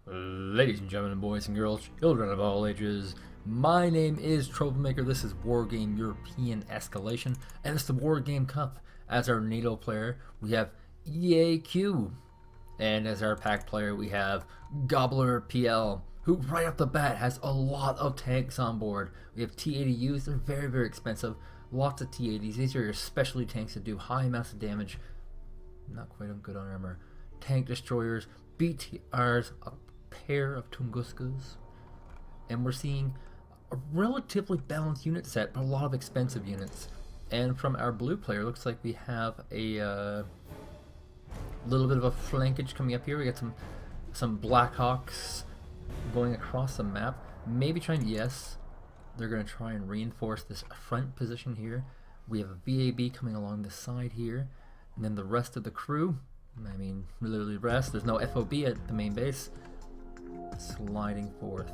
Ladies and gentlemen, boys and girls, children of all ages, my name is Troublemaker. This is Wargame European Escalation, and it's the Wargame Cup. As our NATO player, we have Eaque, and as our pack player, we have Gobblerpl, who right off the bat has a lot of tanks on board. We have T-80Us, they're very, very expensive. Lots of T-80s. These are your specialty tanks that do high amounts of damage. Not quite good on armor. Tank destroyers, BTRs, a pair of Tunguskas, and we're seeing a relatively balanced unit set, but a lot of expensive units. And from our blue player, looks like we have a little bit of a flankage coming up here. We got some Blackhawks going across the map, maybe trying to, yes, they're going to try and reinforce this front position here. We have a VAB coming along the side here, and then the rest of the crew, I mean, literally rest. There's no FOB at the main base. Sliding forth.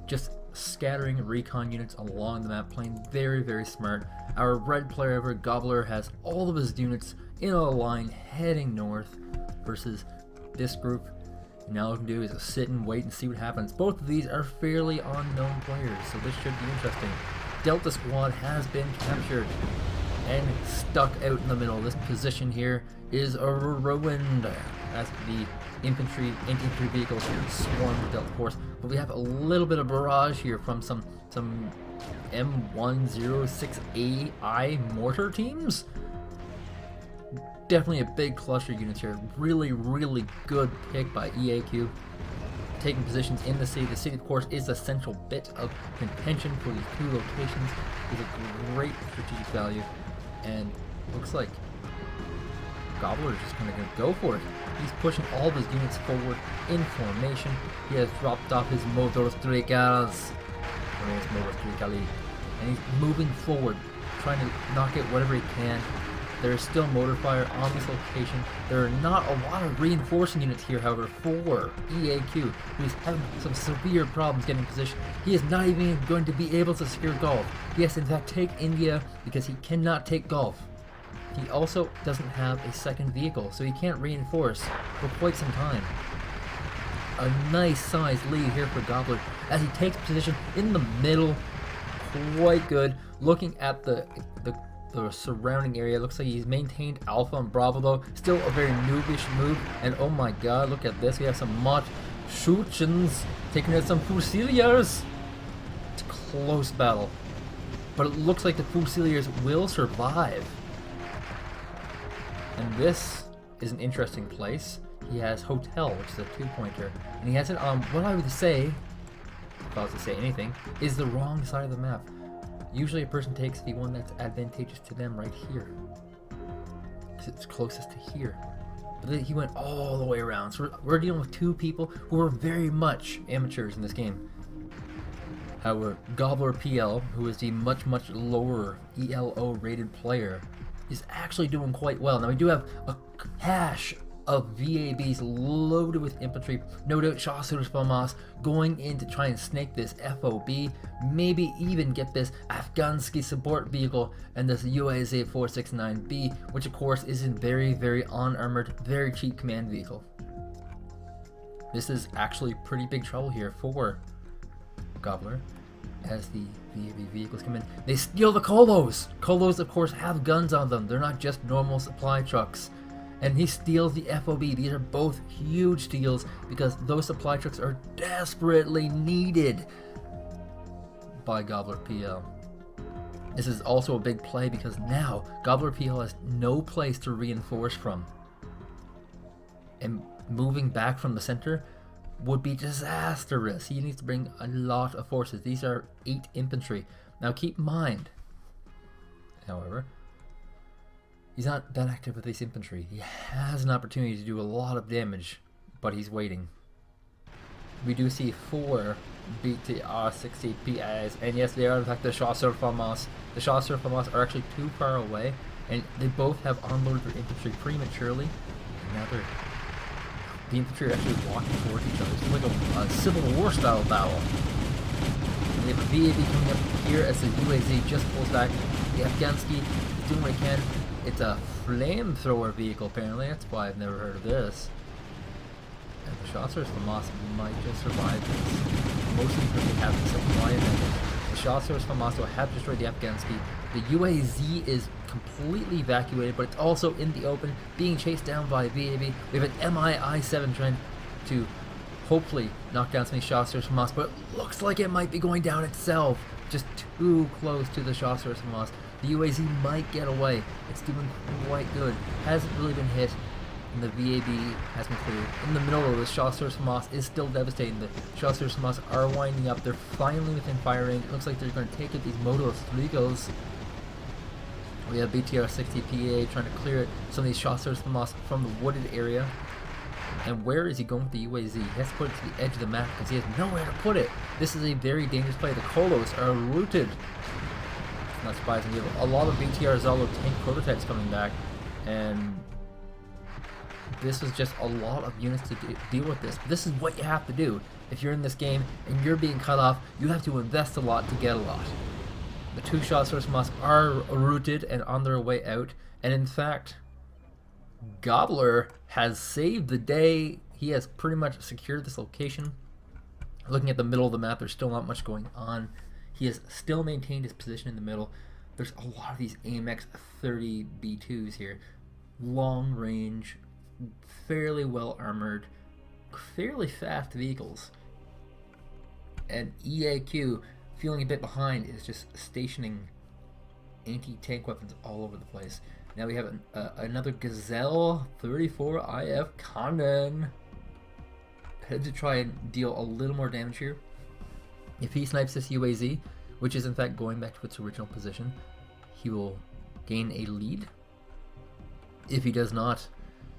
Just scattering recon units along the map, playing very, very smart. Our red player over Gobbler has all of his units in a line heading north versus this group. And all we can do is just sit and wait and see what happens. Both of these are fairly unknown players, so this should be interesting. Delta Squad has been captured and stuck out in the middle. This position here is ruined as the infantry vehicles here swarm the Delta Force. But we have a little bit of barrage here from some M106AI mortar teams. Definitely a big cluster unit here. Really, really good pick by Eaque. Taking positions in the city. The city, of course, is a central bit of contention for these two locations. Is a great strategic value. And looks like Gobbler is just going to go for it. He's pushing all of his units forward in formation. He has dropped off his Motor 3 cars. And he's moving forward, trying to knock out whatever he can. There is still motor fire on this location. There are not a lot of reinforcing units here, however, for Eaque, who's having some severe problems getting position. He is not even going to be able to secure Gulf. He has to, in fact, take India because he cannot take Gulf. He also doesn't have a second vehicle, so he can't reinforce for quite some time. A nice sized lead here for Gobbler as he takes position in the middle. Quite good. Looking at the surrounding area, looks like he's maintained Alpha and Bravo, though still a very noobish move. And oh my god, look at this, we have some Mott Schuchens taking out some Fusiliers. It's a close battle, but it looks like the Fusiliers will survive. And this is an interesting place. He has Hotel, which is a 2-pointer, and he has it on what I would say, if I was to say anything, is the wrong side of the map. Usually a person takes the one that's advantageous to them right here, because it's closest to here. But then he went all the way around. So we're dealing with two people who are very much amateurs in this game. However, Gobblerpl, who is the much, much lower ELO rated player, is actually doing quite well. Now we do have a cache of VABs loaded with infantry, no doubt Chasseurs Famas going in to try and snake this FOB, maybe even get this Afghansky support vehicle and this UAZ 469B, which of course is a very, very unarmored, very cheap command vehicle. This is actually pretty big trouble here for Gobbler as the VAB vehicles come in. They steal the Colos! Colos, of course, have guns on them. They're not just normal supply trucks. And he steals the FOB. These are both huge steals because those supply trucks are desperately needed by Gobblerpl. This is also a big play because now Gobblerpl has no place to reinforce from. And moving back from the center would be disastrous. He needs to bring a lot of forces. These are 8 infantry. Now keep in mind, however, he's not that active with this infantry. He has an opportunity to do a lot of damage, but he's waiting. We do see 4 BTR-60 PIs, and yes, they are in fact the Chasseurs Famas. The Chasseurs Famas are actually too far away, and they both have unloaded their infantry prematurely. And now the infantry are actually walking towards each other. It's like a Civil War style battle. We have a VAB coming up here as the UAZ just pulls back. The Afghansky is doing what he can. It's a flamethrower vehicle, apparently. That's why I've never heard of this. And the Chasseurs Famas might just survive this. Mostly because they have the supply advantage. The Chasseurs Famas have destroyed the Afghansky. The UAZ is completely evacuated, but it's also in the open, being chased down by VAB. We have an MI-7 trying to hopefully knock down some of these Chasseurs Famas, but it looks like it might be going down itself. Just too close to the Chasseurs Famas. The UAZ might get away. It's doing quite good. Hasn't really been hit. And the VAB has been cleared. In the middle of the Chasseurs Famas is still devastating. The Chasseurs Famas are winding up. They're finally within fire range. It looks like they're going to take it. These Motos Rigos. We have BTR-60 PA trying to clear some of these Chasseurs Famas from the wooded area. And where is he going with the UAZ? He has to put it to the edge of the map because he has nowhere to put it. This is a very dangerous play. The Kolos are rooted. It's not surprising. We have a lot of BTR Zalo tank prototypes coming back. And this was just a lot of units to deal with this. But this is what you have to do. If you're in this game and you're being cut off, you have to invest a lot to get a lot. The two Chasseurs Famas are rooted and on their way out. And in fact, Gobbler has saved the day. He has pretty much secured this location. Looking at the middle of the map, there's still not much going on. He has still maintained his position in the middle. There's a lot of these AMX 30 B2s here. Long range, fairly well armored, fairly fast vehicles. And Eaque, feeling a bit behind, is just stationing anti-tank weapons all over the place. Now we have another Gazelle 34 IF cannon. Head to try and deal a little more damage here. If he snipes this UAZ, which is in fact going back to its original position, he will gain a lead. If he does not,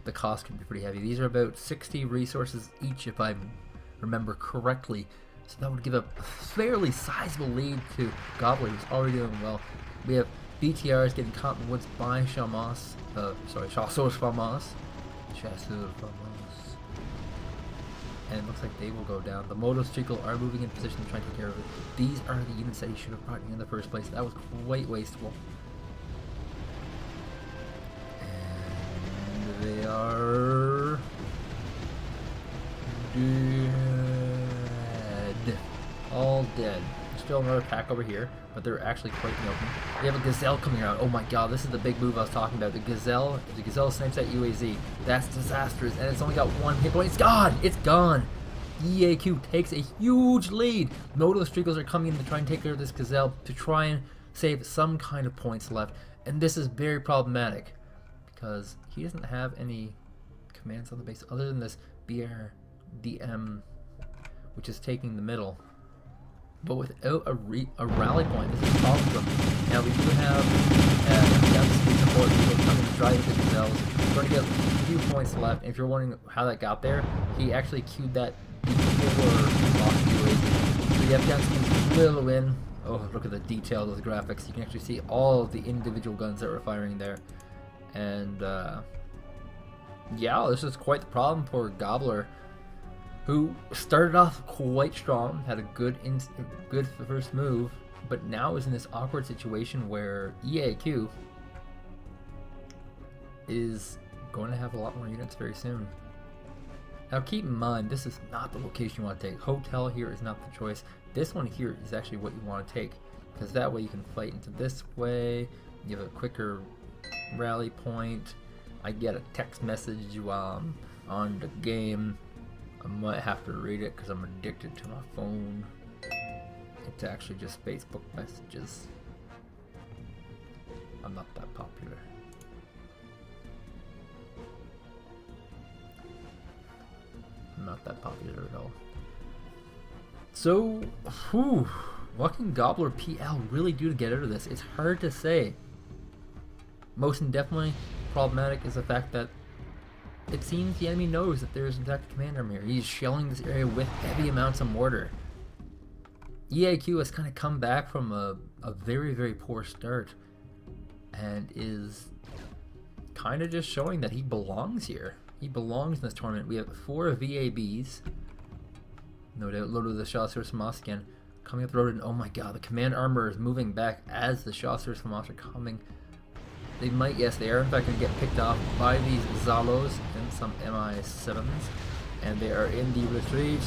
the cost can be pretty heavy. These are about 60 resources each, if I remember correctly. So that would give a fairly sizable lead to Gobbler, who's already doing well. We have BTRs getting caught in the woods by Chasseurs Famas. And it looks like they will go down. The Motostricle are moving in position to try and take care of it. These are the units that he should have brought in the first place. That was quite wasteful. And they are dead. All dead. There's still another pack over here, but they're actually quite in the open. We have a Gazelle coming around. Oh my god, this is the big move I was talking about. The Gazelle, if the Gazelle snipes that UAZ, that's disastrous, and it's only got one hit point. It's gone! It's gone! Eaque takes a huge lead. Motostricles are coming in to try and take care of this Gazelle to try and save some kind of points left. And this is very problematic because he doesn't have any commands on the base other than this BRDM, which is taking the middle. But without a rally point, this is a problem for him. Now we do have speed support people coming to drive the Gazelles. We're going to get a few points left. And if you're wondering how that got there, he actually queued that before lost UAZ. So the Afghansky will win. Oh, look at the detail of the graphics. You can actually see all of the individual guns that were firing there. And yeah, this is quite the problem for Gobbler, who started off quite strong, had a good first move, but now is in this awkward situation where Eaque is going to have a lot more units very soon. Now keep in mind, this is not the location you want to take. Hotel here is not the choice. This one here is actually what you want to take, because that way you can fight into this way, you have a quicker rally point. I get a text message while I'm on the game. I might have to read it because I'm addicted to my phone. It's actually just Facebook messages. I'm not that popular. I'm not that popular at all. So, what can Gobblerpl really do to get out of this? It's hard to say. Most definitely problematic is the fact that it seems the enemy knows that there is in fact a command arm here. He's shelling this area with heavy amounts of mortar. Eaque has kind of come back from a very, very poor start and is kind of just showing that he belongs here. He belongs in this tournament. We have 4 VABs. No doubt loaded with the Chasseurs Famas again. Coming up the road, and oh my god, the command armor is moving back as the Chasseurs Famas are coming. They might, yes, they are in fact going to get picked off by these Zalos and some MI7s. and they are in the retreat.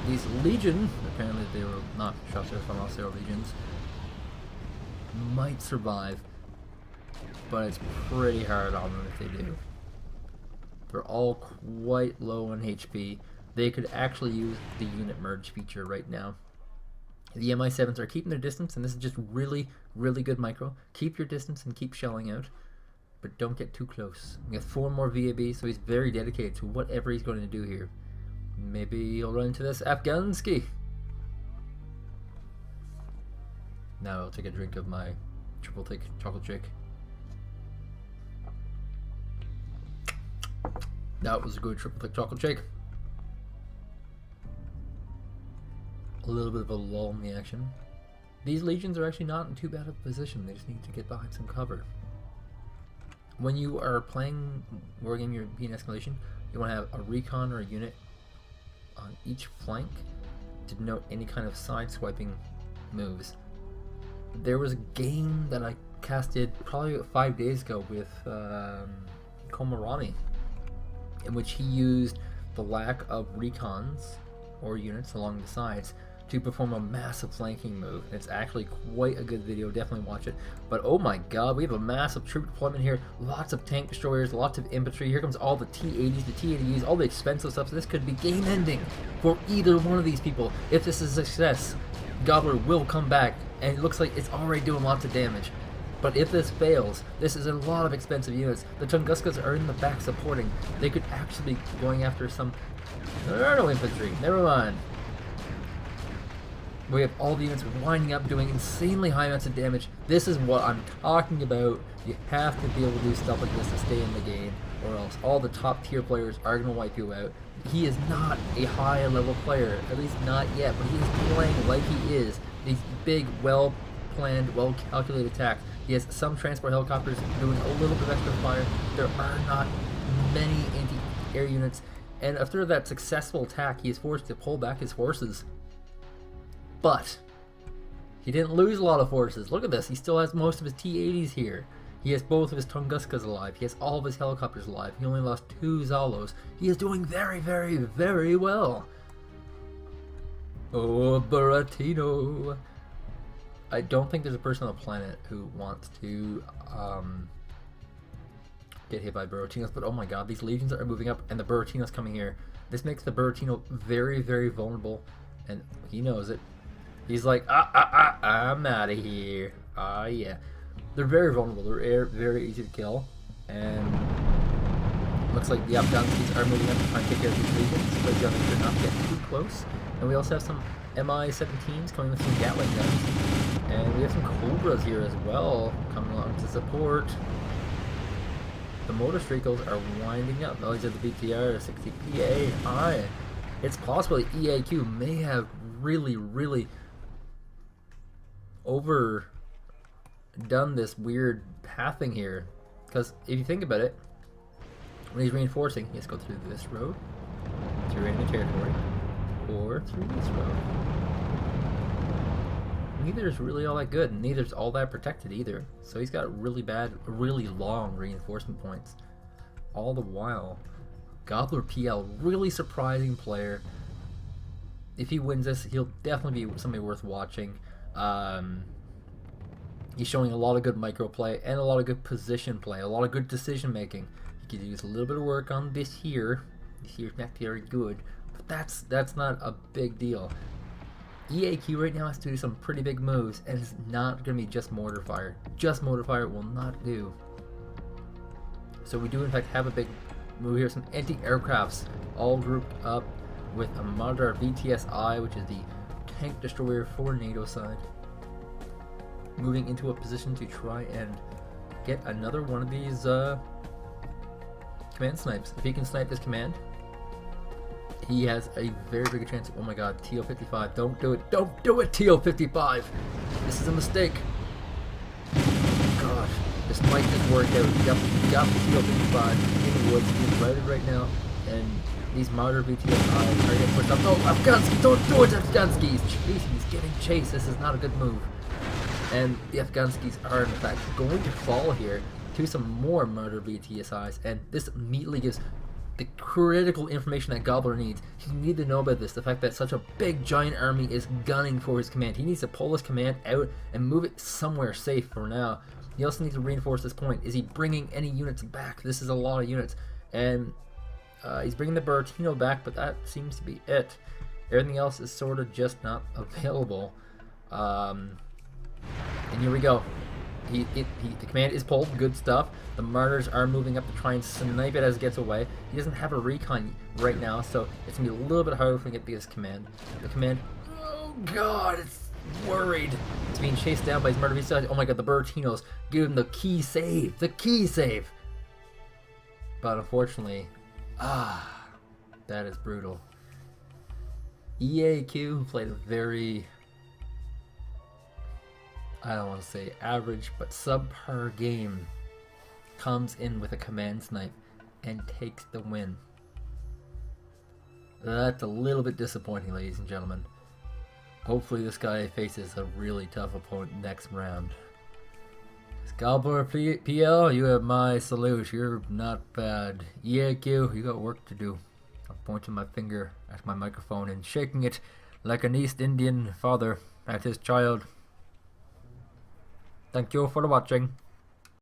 These Legion, apparently they were not Chasseurs from Auxiliary Legions, might survive, but it's pretty hard on them if they do. They're all quite low on HP. They could actually use the unit merge feature right now. The MI7s are keeping their distance, and this is just really, really good micro. Keep your distance and keep shelling out, but don't get too close. He has 4 more VAB, so he's very dedicated to whatever he's going to do here. Maybe he'll run into this Afghansky. Now I'll take a drink of my triple thick chocolate shake. That was a good triple thick chocolate shake. A little bit of a lull in the action. These legions are actually not in too bad of a position. They just need to get behind some cover. When you are playing Wargame European Escalation, you want to have a recon or a unit on each flank to denote any kind of side swiping moves. There was a game that I casted probably 5 days ago with Komarani, in which he used the lack of recons or units along the sides to perform a massive flanking move. It's actually quite a good video, definitely watch it. But oh my god, we have a massive troop deployment here, lots of tank destroyers, lots of infantry. Here comes all the T-80s, the T-80Es, all the expensive stuff. So this could be game ending for either one of these people. If this is a success, Gobbler will come back, and it looks like it's already doing lots of damage. But if this fails, this is a lot of expensive units. The Tunguskas are in the back supporting. They could actually be going after some... There are no infantry, never mind. We have all the units winding up, doing insanely high amounts of damage. This is what I'm talking about. You have to be able to do stuff like this to stay in the game, or else all the top tier players are going to wipe you out. He is not a high level player, at least not yet, but he is playing like he is. These big, well planned, well calculated attacks. He has some transport helicopters doing a little bit of extra fire. There are not many anti-air units, and after that successful attack, he is forced to pull back his forces. But he didn't lose a lot of forces. Look at this. He still has most of his T-80s here. He has both of his Tunguskas alive. He has all of his helicopters alive. He only lost 2 Zalos. He is doing very, very, very well. Oh, Buratino. I don't think there's a person on the planet who wants to get hit by Buratinos, but oh my god, these legions are moving up, and the Buratinos coming here. This makes the Buratino very, very vulnerable, and he knows it. He's like, I'm out of here. Yeah. They're very vulnerable. They're very easy to kill, and looks like the Afghanskis are moving up to try and take care of these legions, but you have to not get too close. And we also have some MI-17s coming with some Gatling guns, and we have some Cobras here as well coming along to support. The Motor Strigos are winding up. Oh, these are the BTR 60 PAI. It's possible that Eaque may have really overdone this weird pathing here, because if you think about it, when he's reinforcing, he has to go through this road, through enemy territory, or through this road. Neither is really all that good, and neither is all that protected either. So he's got really long reinforcement points. All the while, Gobblerpl, really surprising player. If he wins this, he'll definitely be somebody worth watching. He's showing a lot of good micro play and a lot of good position play, a lot of good decision making. He could use a little bit of work on this here. This here's not very good, but that's not a big deal. Eaque right now has to do some pretty big moves, and it's not going to be just mortar fire. Just mortar fire will not do. So we do in fact have a big move here. Some anti-aircrafts all grouped up with a Madar VTSI, which is the tank destroyer for NATO side, moving into a position to try and get another one of these command snipes. If he can snipe this command, he has a very big chance. Oh my god, TO-55, don't do it. Don't do it, TO-55. This is a mistake. Gosh, this might just work out. He got the TO-55 in the woods. He's routed right now, and these Martyr VTSI are getting pushed up. No, Afghansky, don't do it, Afghansky. He's chasing, he's getting chased. This is not a good move. And the Afghanskis are in fact going to fall here to some more Martyr VTSIs, and this immediately gives the critical information that Gobbler needs. He need to know about this. The fact that such a big giant army is gunning for his command. He needs to pull his command out and move it somewhere safe for now. He also needs to reinforce this point. Is he bringing any units back? This is a lot of units. And he's bringing the Buratino back, but that seems to be it. Everything else is sort of just not available. And here we go. The command is pulled. Good stuff. The Martyrs are moving up to try and snipe it as it gets away. He doesn't have a recon right now, so it's going to be a little bit harder for him to get this command. The command... Oh, God! It's worried. It's being chased down by his Martyr Vista. Oh, my God. The Buratinos give him the key save. The key save! But unfortunately... that is brutal. Eaque, who played a very... I don't want to say average, but subpar game, comes in with a command snipe and takes the win. That's a little bit disappointing, ladies and gentlemen. Hopefully this guy faces a really tough opponent next round. Gobblerpl, you have my salute. You're not bad. Eaque, you got work to do. I'm pointing my finger at my microphone and shaking it like an East Indian father at his child. Thank you for watching.